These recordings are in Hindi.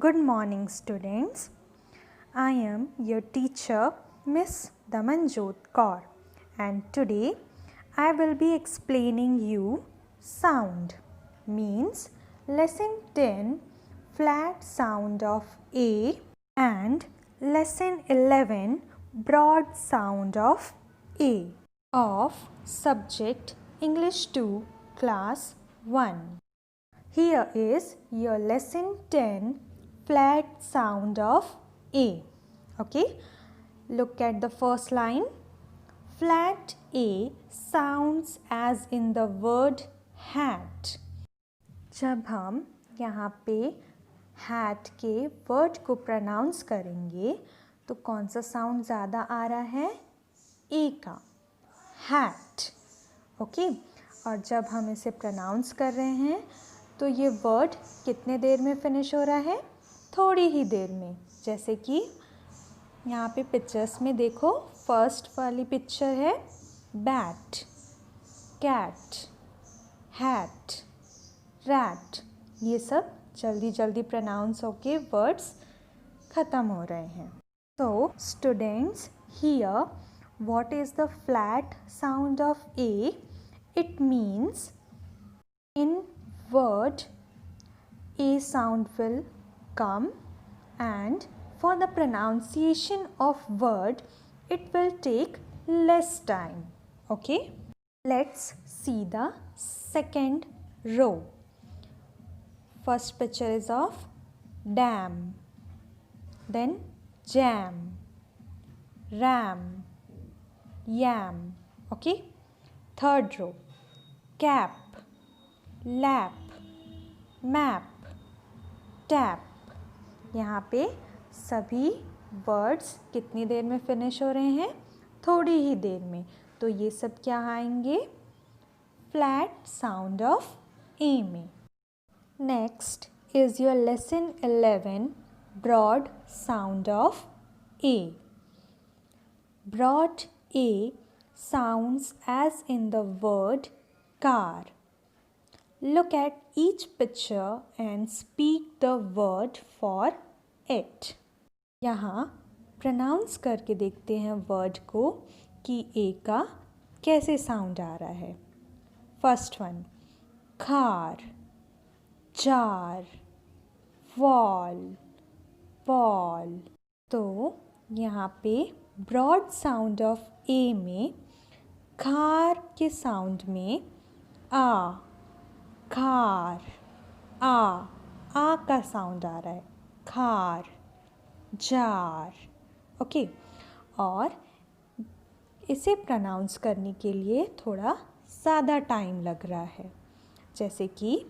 Good morning, students. I am your teacher, Miss Damanjot Kaur, and today I will be explaining you sound means lesson 10 flat sound of A and lesson 11 broad sound of A of subject English 2 class 1. Here is your lesson 10 flat sound of A. Okay, look at the first line. Flat A sounds as in the word hat. जब हम यहाँ पे hat के word को pronounce करेंगे तो कौन सा sound ज़्यादा आ रहा है? A का, hat. ओके, और जब हम इसे pronounce कर रहे हैं तो ये वर्ड कितने देर में फिनिश हो रहा है? थोड़ी ही देर में. जैसे कि यहाँ पे पिक्चर्स में देखो, फर्स्ट वाली पिक्चर है बैट, कैट, हैट, रैट. ये सब जल्दी जल्दी प्रोनाउंस होके वर्ड्स ख़त्म हो रहे हैं. So students, here what is the flat sound of A? It means in word A sound will come, and for the pronunciation of word it will take less time. Okay, let's see the second row. First picture is of dam, then jam, ram, yam. Okay, third row cap, lap, map, tap. यहाँ पे सभी वर्ड्स कितनी देर में फिनिश हो रहे हैं? थोड़ी ही देर में. तो ये सब क्या आएंगे? फ्लैट साउंड ऑफ ए में. Next is your lesson 11 broad sound of A. Broad A sounds as in the word car. Look at each picture and speak the word for it. यहाँ pronounce करके देखते हैं वर्ड को कि ए का कैसे साउंड आ रहा है. First one, car, jar, wall, ball. तो यहाँ पे ब्रॉड साउंड ऑफ ए में कार के साउंड में आ, कार, आ का साउंड आ रहा है. खार, जार. ओके, और इसे प्रोनाउंस करने के लिए थोड़ा ज़्यादा टाइम लग रहा है. जैसे कि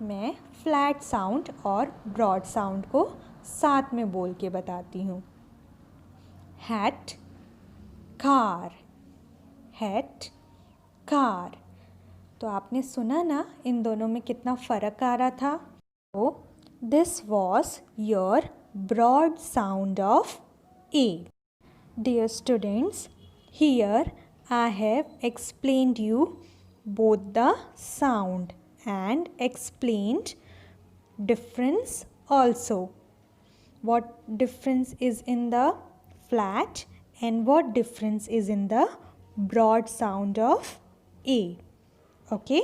मैं फ्लैट साउंड और ब्रॉड साउंड को साथ में बोल के बताती हूँ. Hat, car, hat, car. तो आपने सुना ना इन दोनों में कितना फ़र्क आ रहा था. तो this was your broad sound of A. Dear students, here I have explained you both the sound and explained difference also. What difference is in the flat and what difference is in the broad sound of A. Okay.